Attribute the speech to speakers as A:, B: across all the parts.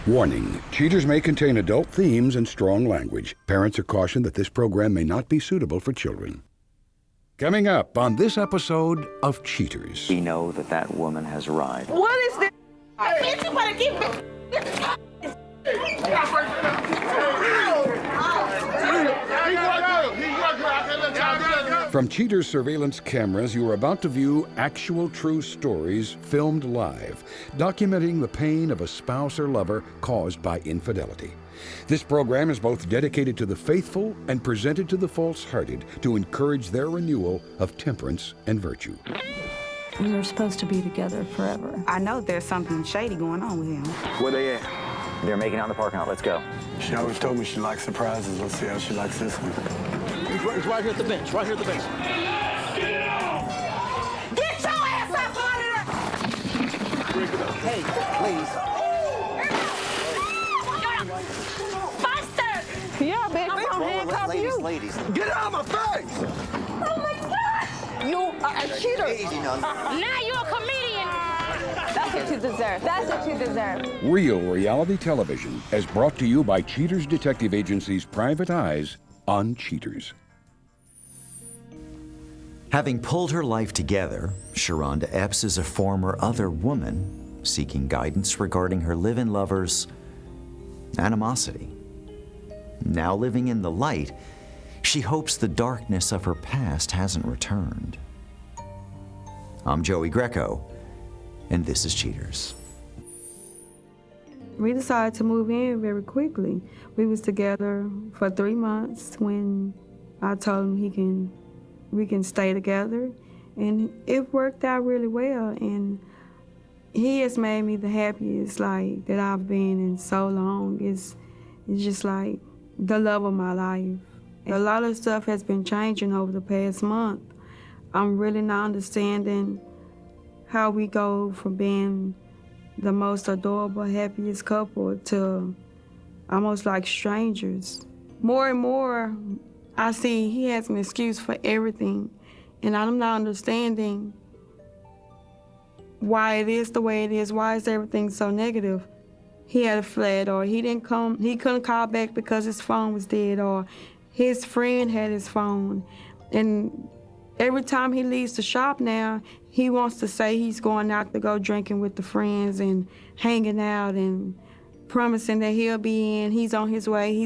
A: Warning, cheaters may contain adult themes and strong language. Parents are cautioned that this program may not be suitable for children. Coming up on this episode of Cheaters.
B: We know that that woman has arrived.
C: What is this? Bitch, you better keep
A: From Cheaters surveillance cameras, you are about to view actual true stories filmed live, documenting the pain of a spouse or lover caused by infidelity. This program is both dedicated to the faithful and presented to the false-hearted to encourage their renewal of temperance and virtue.
D: We were supposed to be together forever.
E: I know there's something shady going on with him.
B: Where they at? They're making out in the parking lot. Let's go.
F: She always told me she likes surprises. Let's see how she likes this one.
G: He's right here at the bench, right here at the bench.
C: Get your ass up out of there!
G: Hey, please.
C: Buster!
E: Yeah, bitch, we don't handcuff you.
G: Ladies.
F: Get out of my face!
C: Oh my God!
E: You are a cheater.
C: Now you're a comedian!
E: That's what you deserve. That's what you deserve.
A: Real reality television is brought to you by Cheaters Detective Agency's Private Eyes on Cheaters.
B: Having pulled her life together, Sharonda Epps is a former other woman seeking guidance regarding her live-in lover's animosity. Now living in the light, she hopes the darkness of her past hasn't returned. I'm Joey Greco, and this is Cheaters.
D: We decided to move in very quickly. We was together for 3 months when I told him we can stay together, and it worked out really well. And he has made me the happiest that I've been in so long. It's just like the love of my life. A lot of stuff has been changing over the past month. I'm really not understanding how we go from being the most adorable, happiest couple to almost like strangers. More and more, I see he has an excuse for everything, and I'm not understanding why it is the way it is. Why is everything so negative? He had a flat, or he couldn't call back because his phone was dead, or his friend had his phone. And every time he leaves the shop now, he wants to say he's going out to go drinking with the friends and hanging out and promising that he'll be in, he's on his way,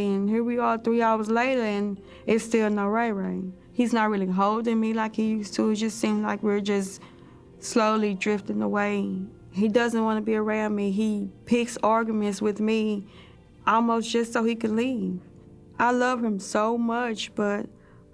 D: and here we are 3 hours later and it's still no Ray Ray. He's not really holding me like he used to. It just seems like we're just slowly drifting away. He doesn't want to be around me. He picks arguments with me almost just so he can leave. I love him so much, but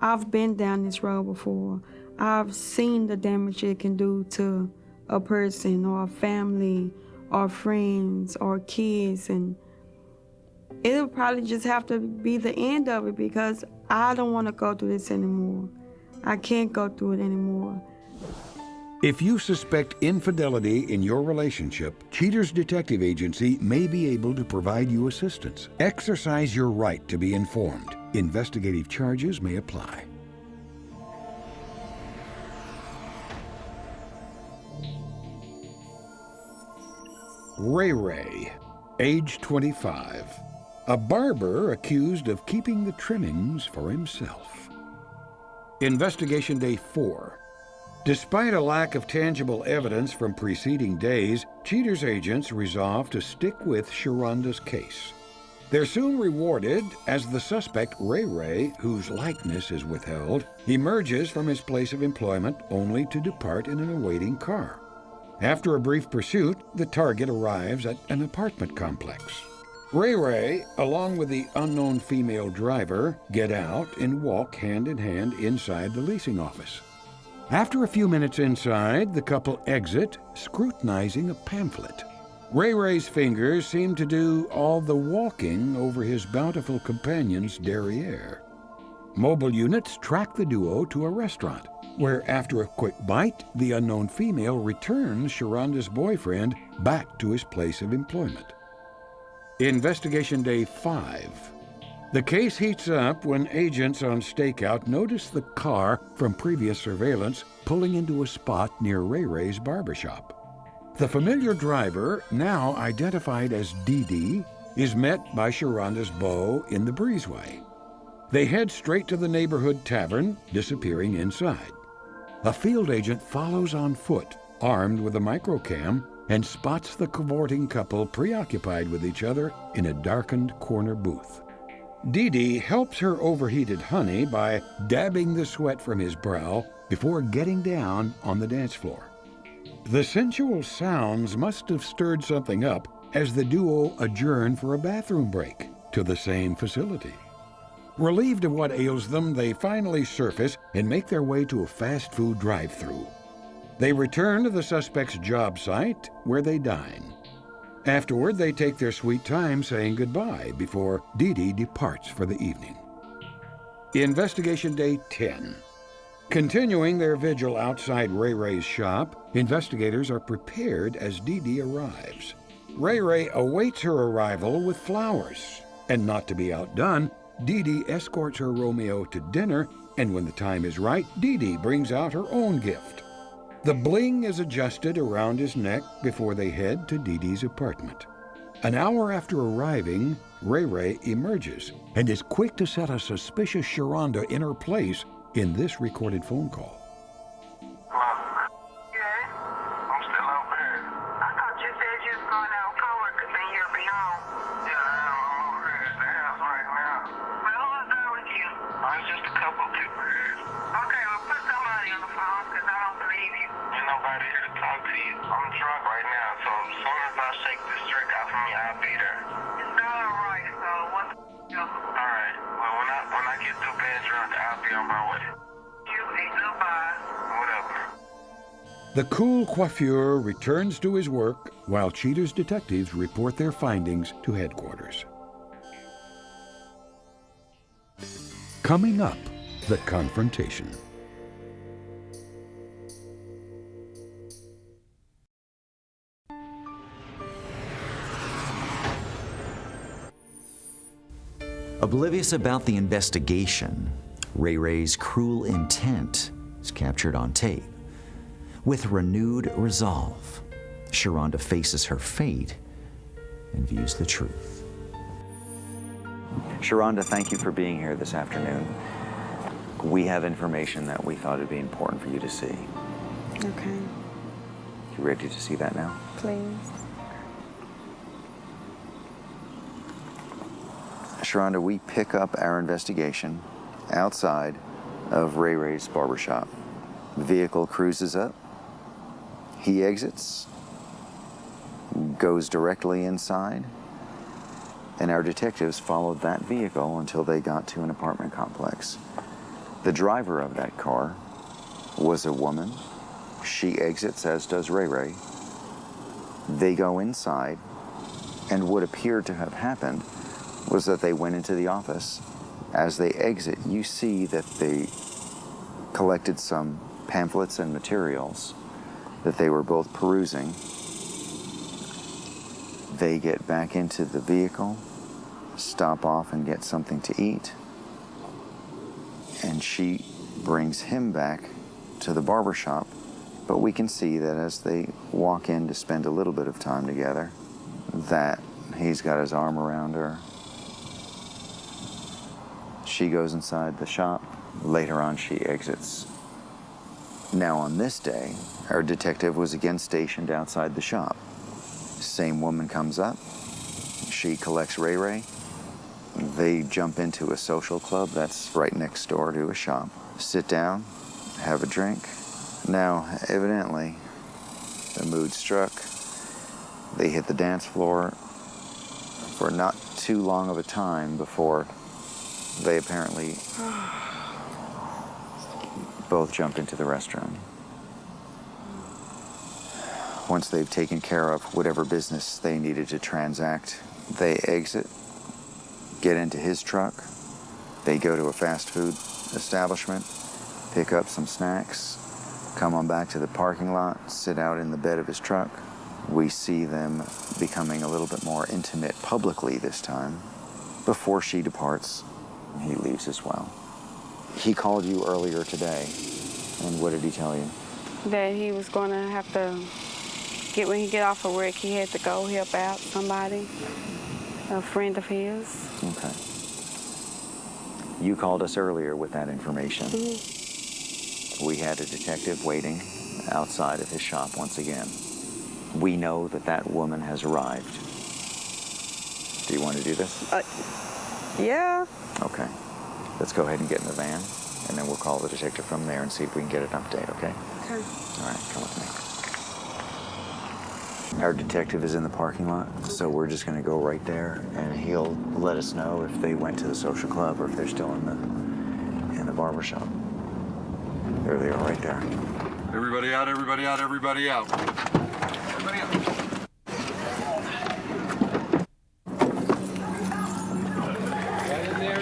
D: I've been down this road before. I've seen the damage it can do to a person or a family or friends or kids, and it'll probably just have to be the end of it because I don't want to go through this anymore. I can't go through it anymore.
A: If you suspect infidelity in your relationship, Cheaters Detective Agency may be able to provide you assistance. Exercise your right to be informed. Investigative charges may apply. Ray, age 25. A barber accused of keeping the trimmings for himself. Investigation Day 4. Despite a lack of tangible evidence from preceding days, Cheaters agents resolved to stick with Sharonda's case. They're soon rewarded as the suspect, Ray, whose likeness is withheld, emerges from his place of employment only to depart in an awaiting car. After a brief pursuit, the target arrives at an apartment complex. Ray, along with the unknown female driver, get out and walk hand in hand inside the leasing office. After a few minutes inside, the couple exit, scrutinizing a pamphlet. Ray's fingers seem to do all the walking over his bountiful companion's derriere. Mobile units track the duo to a restaurant, where after a quick bite, the unknown female returns Sharonda's boyfriend back to his place of employment. Investigation Day 5. The case heats up when agents on stakeout notice the car from previous surveillance pulling into a spot near Ray's barbershop. The familiar driver, now identified as Dee Dee, is met by Sharonda's beau in the breezeway. They head straight to the neighborhood tavern, disappearing inside. A field agent follows on foot, armed with a microcam, and spots the cavorting couple preoccupied with each other in a darkened corner booth. Dee Dee helps her overheated honey by dabbing the sweat from his brow before getting down on the dance floor. The sensual sounds must have stirred something up as the duo adjourn for a bathroom break to the same facility. Relieved of what ails them, they finally surface and make their way to a fast food drive-thru. They return to the suspect's job site, where they dine. Afterward, they take their sweet time saying goodbye before Dee Dee departs for the evening. Investigation Day 10. Continuing their vigil outside Ray Ray's shop, investigators are prepared as Dee Dee arrives. Ray Ray awaits her arrival with flowers, and not to be outdone, Dee Dee escorts her Romeo to dinner, and when the time is right, Dee Dee brings out her own gift. The bling is adjusted around his neck before they head to Dee Dee's apartment. An hour after arriving, Ray Ray emerges and is quick to set a suspicious Sharonda in her place in this recorded phone call.
H: Yeah, I'm still over here. I thought you said you was going out with coworkers and you'll be home. Yeah, I'm over here at the house right now. Well, who was there with you? It's just a couple of people here. Okay, well, put somebody on the phone, because I don't believe you. Ain't nobody here to talk to you. I'm drunk right now, so as soon as I shake this drink out from me, I'll be there. It's all right, so what the else? All right, well, when I get through being drunk, I'll be on my way. You ain't goodbye. Whatever.
A: The cool coiffeur returns to his work while Cheater's detectives report their findings to headquarters. Coming up, the confrontation.
B: Oblivious about the investigation, Ray Ray's cruel intent is captured on tape. With renewed resolve, Sharonda faces her fate and views the truth. Sharonda, thank you for being here this afternoon. We have information that we thought would be important for you to see.
D: Okay,
B: You ready to see that now?
D: please.
B: Sharonda, we pick up our investigation outside of Ray Ray's barbershop. The vehicle cruises up. He exits, goes directly inside, and our detectives followed that vehicle until they got to an apartment complex. The driver of that car was a woman. She exits, as does Ray Ray. They go inside, and what appeared to have happened was that they went into the office. As they exit, you see that they collected some pamphlets and materials that they were both perusing. They get back into the vehicle, stop off and get something to eat, and she brings him back to the barbershop. But we can see that as they walk in to spend a little bit of time together, that he's got his arm around her. She goes inside the shop. Later on, she exits. Now, on this day, our detective was again stationed outside the shop. Same woman comes up. She collects Ray Ray. They jump into a social club that's right next door to a shop. Sit down, have a drink. Now, evidently, the mood struck. They hit the dance floor for not too long of a time before they apparently both jump into the restroom. Once they've taken care of whatever business they needed to transact, they exit, get into his truck. They go to a fast food establishment, pick up some snacks, come on back to the parking lot, sit out in the bed of his truck. We see them becoming a little bit more intimate publicly this time. Before she departs, he leaves as well. He called you earlier today, and what did he tell you?
D: That he was going to have to When he get off of work, he had to go help out somebody, a friend of his.
B: Okay. You called us earlier with that information. We had a detective waiting outside of his shop once again. We know that that woman has arrived. Do you want to do this?
D: Yeah.
B: Okay. Let's go ahead and get in the van, and then we'll call the detective from there and see if we can get an update, okay?
D: Okay.
B: All right, come with me. Our detective is in the parking lot, so we're just going to go right there, and he'll let us know if they went to the social club or if they're still in the barber shop. There they are, right there.
F: Everybody out, everybody out, everybody out. Everybody out.
G: Right in there.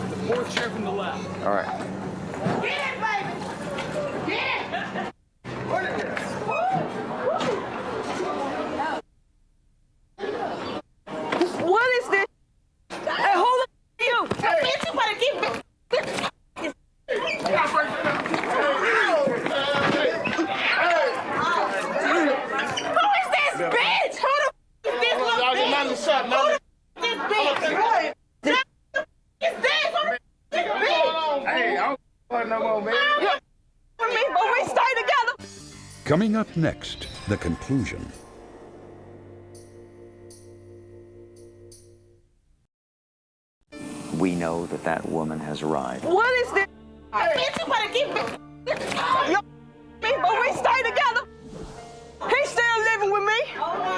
G: The fourth chair from the left.
B: All right.
C: Get it, baby! Get it!
E: What is this? Hey, hold on, you.
C: Bitch, you better keep it. Who is this bitch? Who the f is this little bitch? Who the f is this bitch? Is this? Who the f is this bitch?
F: Hey, I don't want no more, man.
E: For me, but we stay together.
A: Coming up next, the conclusion.
B: We know that that woman has arrived.
E: What is this?
C: Bitch, you better keep it.
E: Me, but we stay together. He's still living with me.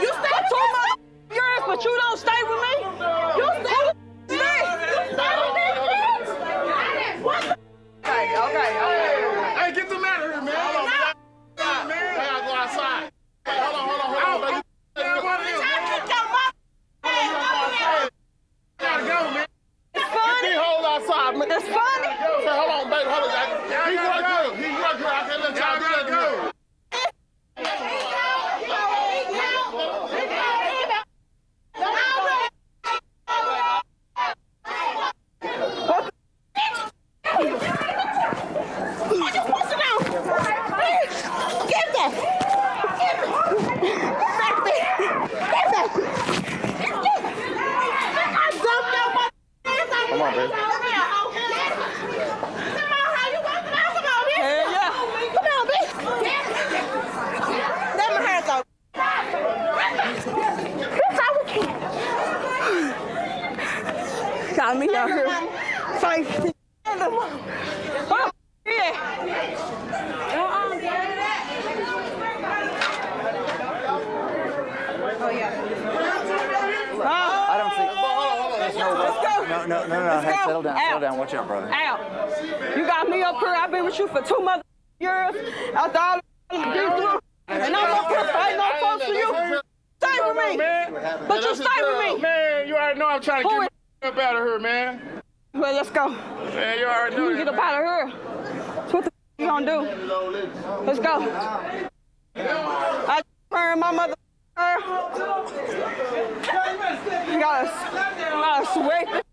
C: You stay
E: For 2
C: with
E: months, years, but you don't stay with me.
C: You stay with me. You stay with me, bitch. What the
E: Okay.
F: Hey, get them out of here, man. Hold on, man. I gotta go outside. Hey, hold on, baby. Gotta go, man.
E: It's funny.
F: Hold outside, man.
E: It's funny.
F: Say, hold on, baby. Hold on. He work good. He work good. I can't let y'all do that to him. Come on, baby.
E: Hell yeah. Got me out here fighting. Oh, yeah.
B: I don't see.
E: Let's go.
B: No.
E: Let's
B: Hey,
E: go.
B: settle down.
E: Out.
B: Settle down. Watch out, brother.
E: Out. You got me up here. I've been with you for 2 months years. After all the through, and I'm up here fighting on folks for you. Stay with me. But you stay with me.
F: Man, you already know I'm trying to get my up out of here, man.
E: Well, let's go.
F: Man, you already know
E: You
F: that,
E: get up
F: man.
E: out of here. So what the you gonna do? Let's go. I turned my mother. You gotta sweat.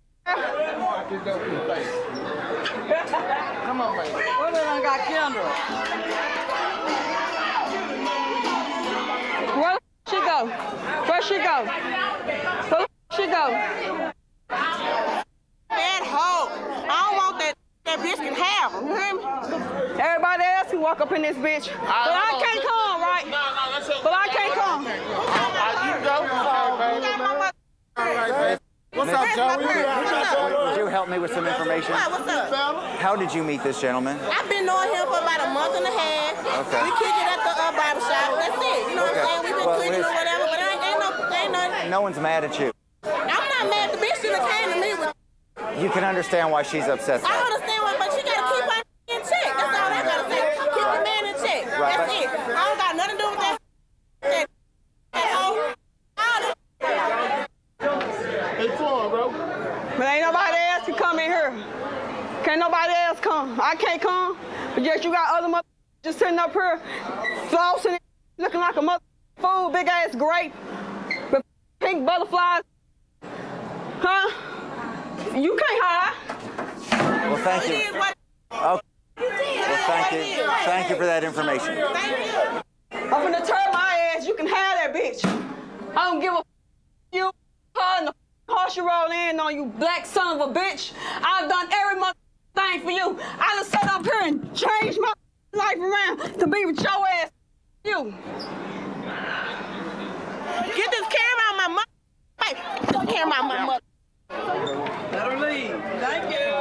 F: Come on, baby.
E: What did I got Kendra? Where she go? Where she go? Where she go?
C: That hoe. I don't want that bitch can have him. You hear me?
E: Everybody else can walk up in this bitch. But I can't come, right?
F: No, that's it.
E: But I can't come.
F: You go. What's up, Joe?
B: Would you help me with some information?
C: What's up?
B: How did you meet this gentleman?
C: I've been knowing him for about a month and a half.
B: Okay.
C: We kick it at the barber shop. That's it. You know what I'm saying? We've been
B: Well,
C: cooking or whatever, but ain't nothing.
B: No one's mad at you.
C: I'm not mad. The bitch should have came to me with.
B: You can understand why she's upset.
C: I understand why, but she gotta keep her in check. That's all I gotta say. Keep the man in check.
B: Right,
C: That's
B: but-
C: it. I don't got nothing to do with that. That hoe. All that.
F: Hey, come on, bro.
E: But ain't nobody else can come in here. Can't nobody else come. I can't come. But yet you got other mother just sitting up here, flossing, looking like a mother fool, big ass grape with pink butterflies. Huh? You can't hide.
B: Well, thank
C: It
B: you.
C: is what
B: Okay.
C: you did.
B: Well, thank you. Thank you for that information.
C: Thank you.
E: I'm gonna turn my bitch. I don't give a you, her, and the horse you roll in on, you black son of a bitch. I've done every thing for you. I done sat up here and changed my life around to be with your ass. You.
C: Get this camera out my mother. Hey, get the camera out my mother.
E: Let her leave. Thank you.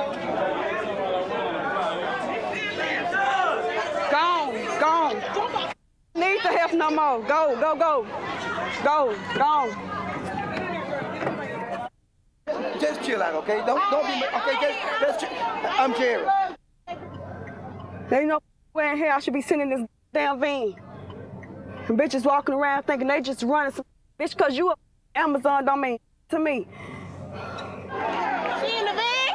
E: Gone. Need the help no more. Go.
I: Just chill out, okay? Don't be, okay? Just chill. I'm Jerry.
E: There ain't no way in here I should be sitting in this damn van. And bitches walking around thinking they just running some bitch, cause you a Amazon don't mean to me.
C: She in the van?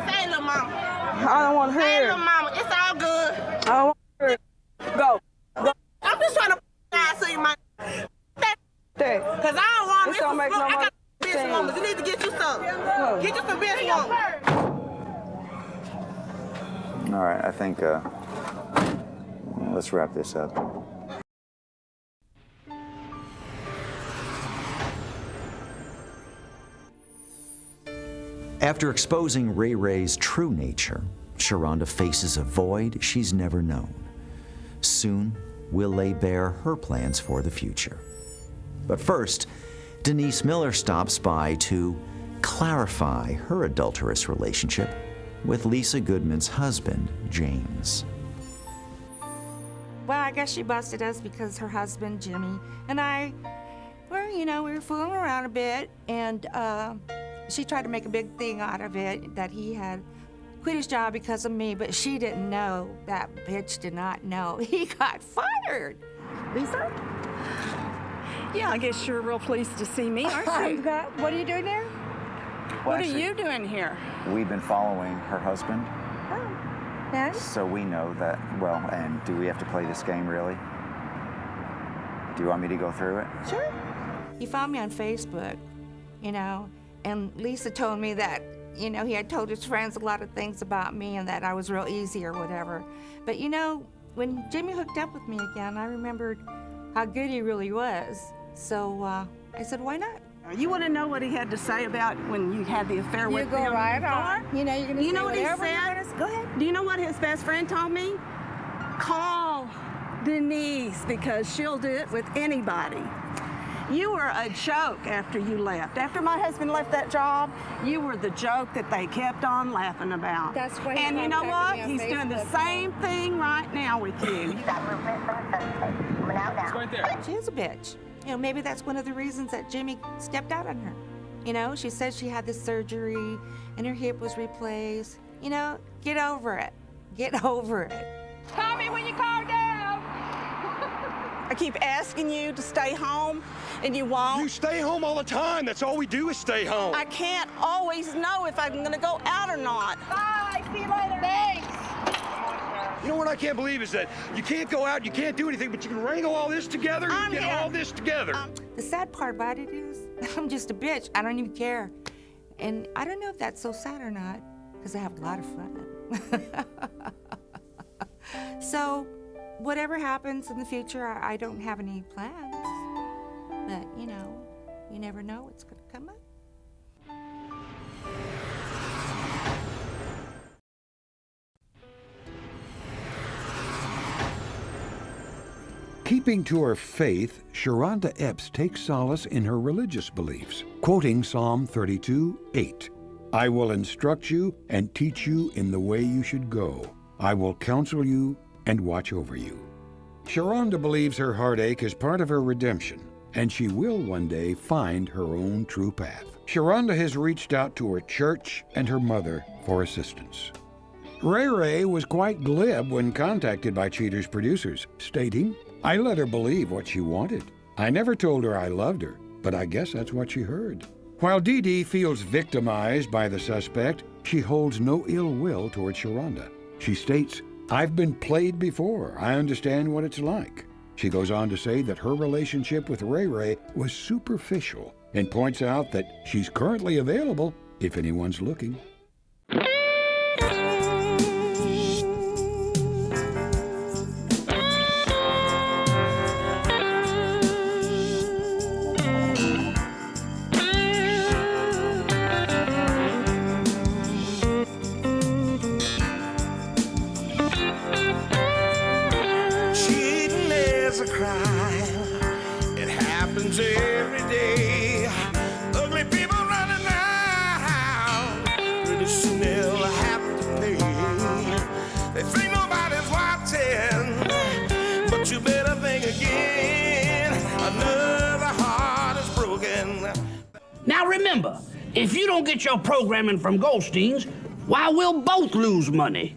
C: Say, little mama.
E: I don't want to
C: Say,
E: hear
C: little
E: it.
C: mama. It's all good.
E: I don't want to hear it. Go.
C: I'm just trying to so you might.
E: There.
C: Cause I don't want
E: This
C: this.
E: don't make no
C: I got
E: sense.
C: bitch woman. You need to get you some. Get you some bitch woman.
B: All right, I think let's wrap this up. After exposing Ray Ray's true nature, Sharonda faces a void she's never known. Soon, we'll lay bare her plans for the future. But first, Denise Miller stops by to clarify her adulterous relationship with Lisa Goodman's husband, James.
J: Well, I guess she busted us because her husband, Jimmy, and I we were fooling around a bit, and she tried to make a big thing out of it, that he had quit his job because of me, but she didn't know. That bitch did not know. He got fired.
K: Lisa? Yeah, I guess you're real pleased to see me, aren't you? What are you doing there? What are you doing here?
B: We've been following her husband,
J: Yeah?
B: so we know that, well, and do we have to play this game, really? Do you want me to go through it?
J: Sure. He found me on Facebook, and Lisa told me that, he had told his friends a lot of things about me and that I was real easy or whatever. But, when Jimmy hooked up with me again, I remembered how good he really was. So I said, why not?
K: You want to know what he had to say about when you had the affair with him?
J: You go right on. You're going to
K: You know what he
J: whatever
K: said?
J: Go ahead.
K: Do you know what his best friend told me? Call Denise, because she'll do it with anybody. You were a joke after you left. After my husband left that job, you were the joke that they kept on laughing about.
J: That's why he
K: And you know what?
J: contacted me on
K: He's doing the
J: Facebook.
K: same thing right now with you.
G: It's right there.
J: She is a bitch. Maybe that's one of the reasons that Jimmy stepped out on her. She said she had this surgery and her hip was replaced. Get over it. Get over it.
E: Call me when you calm down. I keep asking you to stay home, and you won't.
F: You stay home all the time. That's all we do is stay home.
E: I can't always know if I'm gonna go out or not. Bye, see you later. Thanks.
F: You know what I can't believe is that you can't go out, you can't do anything, but you can wrangle all this together and get all this together.
J: The sad part about it is I'm just a bitch. I don't even care. And I don't know if that's so sad or not, because I have a lot of fun. So whatever happens in the future, I don't have any plans. But, you never know what's going to come up.
A: Keeping to her faith, Sharonda Epps takes solace in her religious beliefs, quoting Psalm 32:8. I will instruct you and teach you in the way you should go. I will counsel you and watch over you. Sharonda believes her heartache is part of her redemption, and she will one day find her own true path. Sharonda has reached out to her church and her mother for assistance. Ray was quite glib when contacted by Cheater's producers, stating, I let her believe what she wanted. I never told her I loved her, but I guess that's what she heard. While Dee Dee feels victimized by the suspect, she holds no ill will toward Sharonda. She states, I've been played before. I understand what it's like. She goes on to say that her relationship with Ray was superficial and points out that she's currently available if anyone's looking.
L: still have to pay. They think nobody's watching, but you better think again. Another heart is broken.
M: Now remember, if you don't get your programming from Goldstein's, why, we'll both lose money.